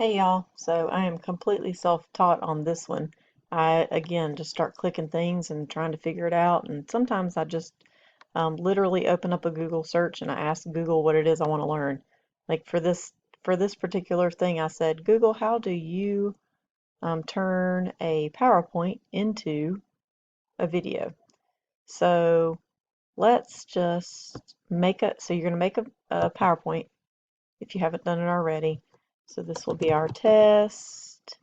Hey y'all, so I am completely self-taught on this one. I, again, just start clicking things and trying to figure it out, and sometimes I just literally open up a Google search and I ask Google what it is I want to learn. Like for this particular thing, I said, Google, how do you turn a PowerPoint into a video? So let's just so you're going to make a PowerPoint if you haven't done it already. So this will be our test.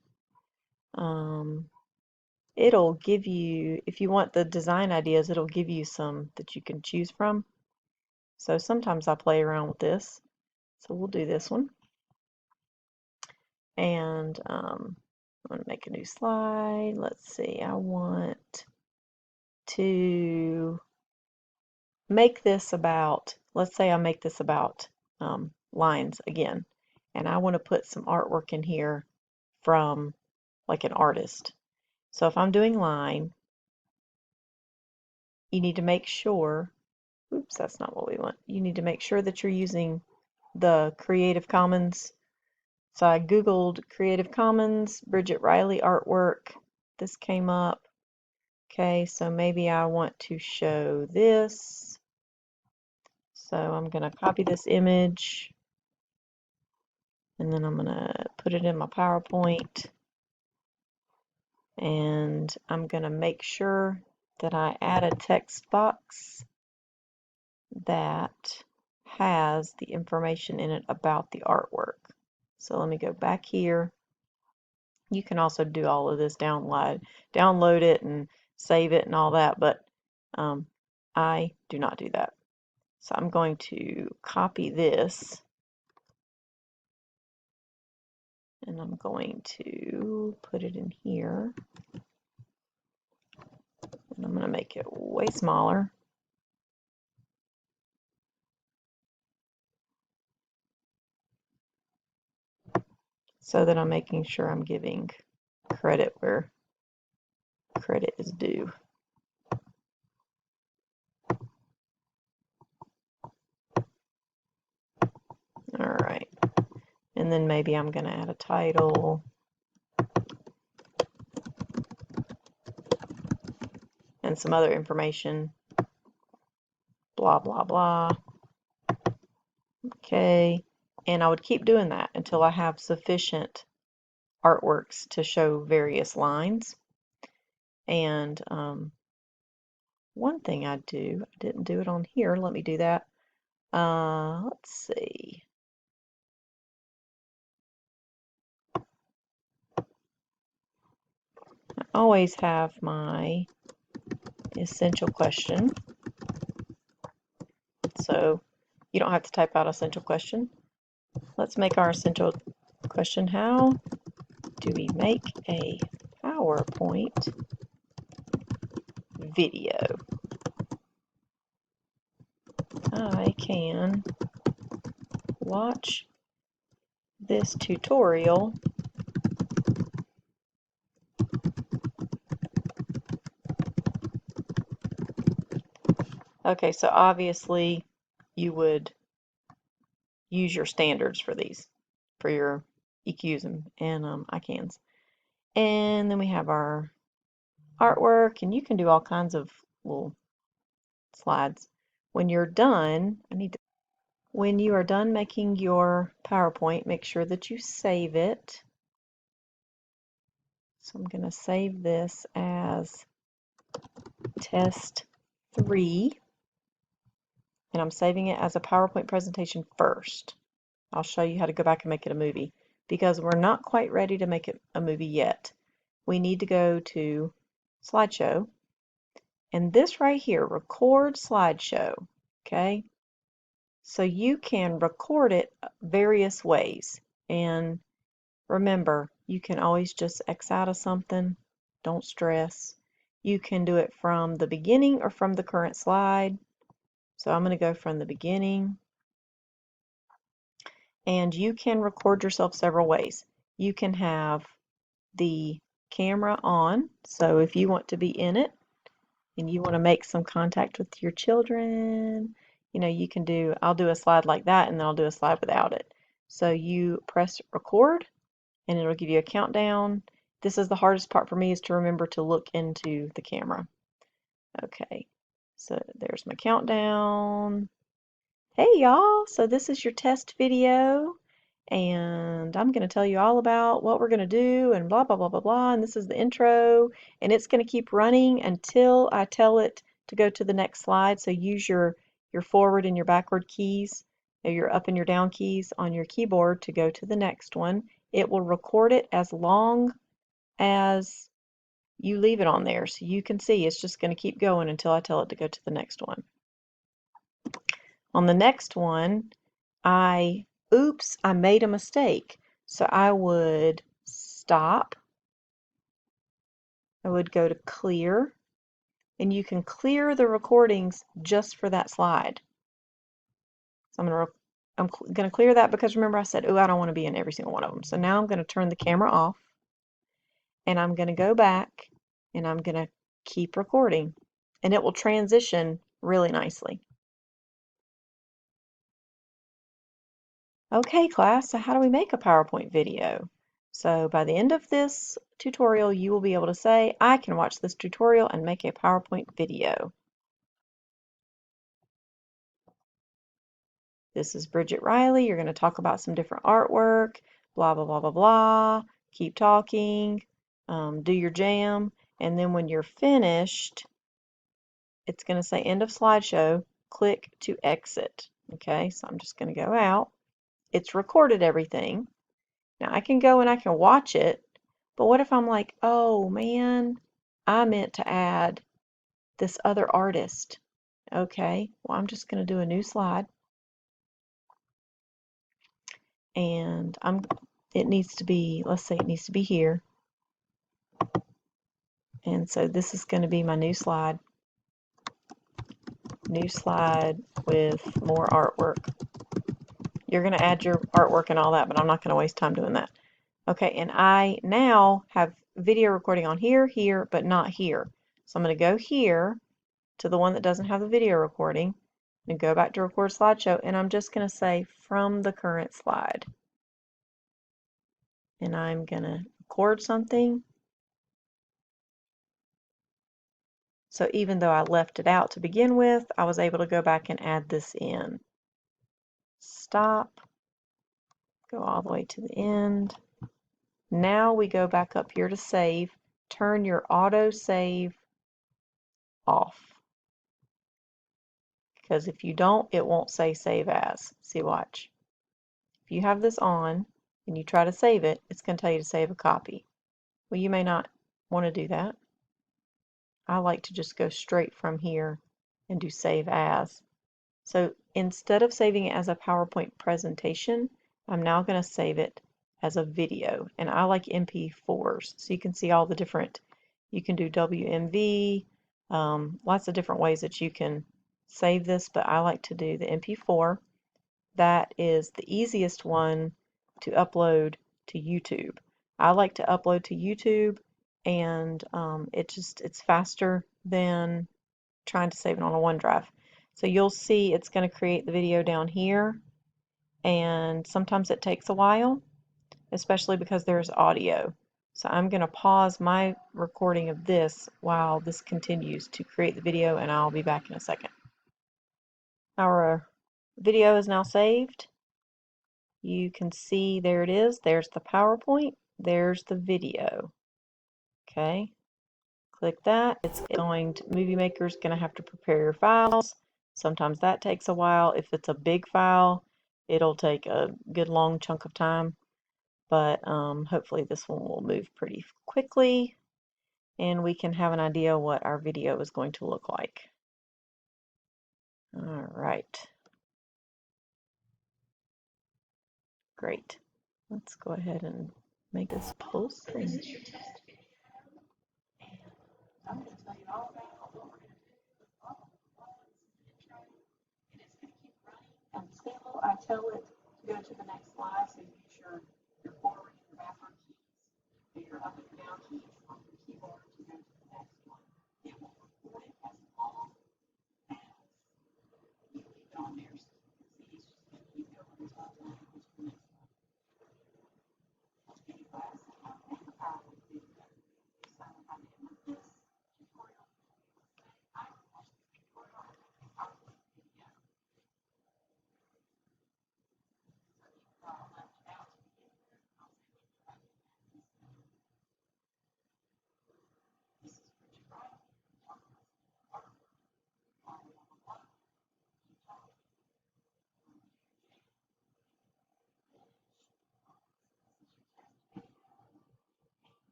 Um, it'll give you, if you want the design ideas, it'll give you some that you can choose from. So sometimes I play around with this. So we'll do this one. And I'm going to make a new slide. Let's see, I want to make this about, let's say I make this about lines again. And I want to put some artwork in here from like an artist. So if I'm doing line, you need to make sure, oops, that's not what we want. You need to make sure that you're using the Creative Commons. So I Googled Creative Commons, Bridget Riley artwork. This came up. Okay, so maybe I want to show this. So I'm going to copy this image and then I'm going to put it in my PowerPoint. And I'm going to make sure that I add a text box that has the information in it about the artwork. So let me go back here. You can also do all of this download it and save it and all that, but I do not do that. So I'm going to copy this and I'm going to put it in here and I'm going to make it way smaller. So that I'm making sure I'm giving credit where credit is due. All right. And then maybe I'm going to add a title. And some other information. Blah, blah, blah. Okay. And I would keep doing that until I have sufficient artworks to show various lines. And one thing I didn't do it on here. Let me do that. Let's see. I always have my essential question. So you don't have to type out essential question. Let's make our essential question. How do we make a PowerPoint video? I can watch this tutorial Okay, so obviously you would use your standards for these, for your EQs and ICANNs. And then we have our artwork, and you can do all kinds of little slides. When you're done, when you are done making your PowerPoint, make sure that you save it. So I'm going to save this as test 3, and I'm saving it as a PowerPoint presentation first. I'll show you how to go back and make it a movie because we're not quite ready to make it a movie yet. We need to go to Slideshow, and this right here, record slideshow, okay? So you can record it various ways, and remember, you can always just X out of something, don't stress. You can do it from the beginning or from the current slide. So I'm going to go from the beginning. And you can record yourself several ways. You can have the camera on, so if you want to be in it and you want to make some contact with your children, you know, you can I'll do a slide like that and then I'll do a slide without it. So you press record and it'll give you a countdown. This is the hardest part for me, is to remember to look into the camera. Okay, so there's my countdown. Hey y'all, so this is your test video, and I'm going to tell you all about what we're going to do and blah blah blah blah blah, and this is the intro, and it's going to keep running until I tell it to go to the next slide. So use your forward and your backward keys, or your up and your down keys on your keyboard to go to the next one. It will record it as long as you leave it on there, so you can see it's just going to keep going until I tell it to go to the next one. On the next one, oops, I made a mistake. So I would stop. I would go to clear, and you can clear the recordings just for that slide. So I'm going to clear that because remember I said, oh, I don't want to be in every single one of them. So now I'm going to turn the camera off, and I'm going to go back, and I'm going to keep recording, and it will transition really nicely. Okay, class, so how do we make a PowerPoint video? So by the end of this tutorial, you will be able to say, I can watch this tutorial and make a PowerPoint video. This is Bridget Riley. You're going to talk about some different artwork, blah, blah, blah, blah, blah. Keep talking, do your jam, and then when you're finished, it's going to say end of slideshow. Click to exit. Okay, so I'm just going to go out. It's recorded everything. Now I can go and I can watch it, but what if I'm like, oh man, I meant to add this other artist. Okay, well I'm just going to do a new slide, and it needs to be, let's say it needs to be here. And so this is going to be my new slide with more artwork. You're going to add your artwork and all that, but I'm not going to waste time doing that. Okay, and I now have video recording on here, here, but not here. So I'm going to go here to the one that doesn't have the video recording and go back to record slideshow, and I'm just going to say from the current slide. And I'm going to record something. So even though I left it out to begin with, I was able to go back and add this in. Stop. Go all the way to the end. Now we go back up here to save. Turn your auto save off. Because if you don't, it won't say save as. See, watch. If you have this on and you try to save it, it's going to tell you to save a copy. Well, you may not want to do that. I like to just go straight from here and do save as. So instead of saving it as a PowerPoint presentation, I'm now going to save it as a video. And I like MP4s, so you can see all the different, you can do WMV, lots of different ways that you can save this, but I like to do the MP4. That is the easiest one to upload to YouTube. I like to upload to YouTube, and it's faster than trying to save it on a OneDrive. So you'll see it's going to create the video down here, and sometimes it takes a while, especially because there's audio. So I'm going to pause my recording of this while this continues to create the video, and I'll be back in a second. Our video is now saved. You can see there it is. There's the PowerPoint. There's the video. Okay. Click that. It's going to, Movie Maker's going to have to prepare your files. Sometimes that takes a while. If it's a big file, it'll take a good long chunk of time. But hopefully this one will move pretty quickly, and we can have an idea what our video is going to look like. All right. Great. Let's go ahead and make this full screen. I'm going to tell you all about what we're going to do with all of the ones and intro, and it's going to keep running until I tell it to go to the next slide. So use your forward and your backward keys, and your up and your down keys on your keyboard to go to the next one. It will record it as long as you leave it on there. So you can see it's just going to keep going until I tell it to go to the next one. Okay,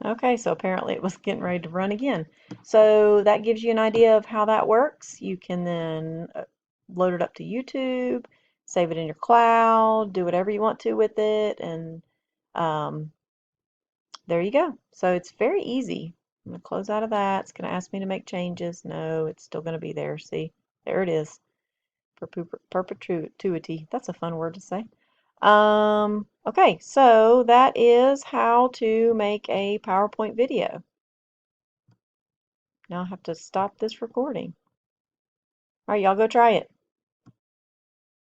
Okay, so apparently it was getting ready to run again. So that gives you an idea of how that works. You can then load it up to YouTube, save it in your cloud, do whatever you want to with it, and um, there you go. So it's very easy. I'm going to close out of that. It's going to ask me to make changes. No, it's still going to be there. See, there it is. Perpetuity. That's a fun word to say. Okay, so that is how to make a PowerPoint video. Now I have to stop this recording. All right, y'all go try it.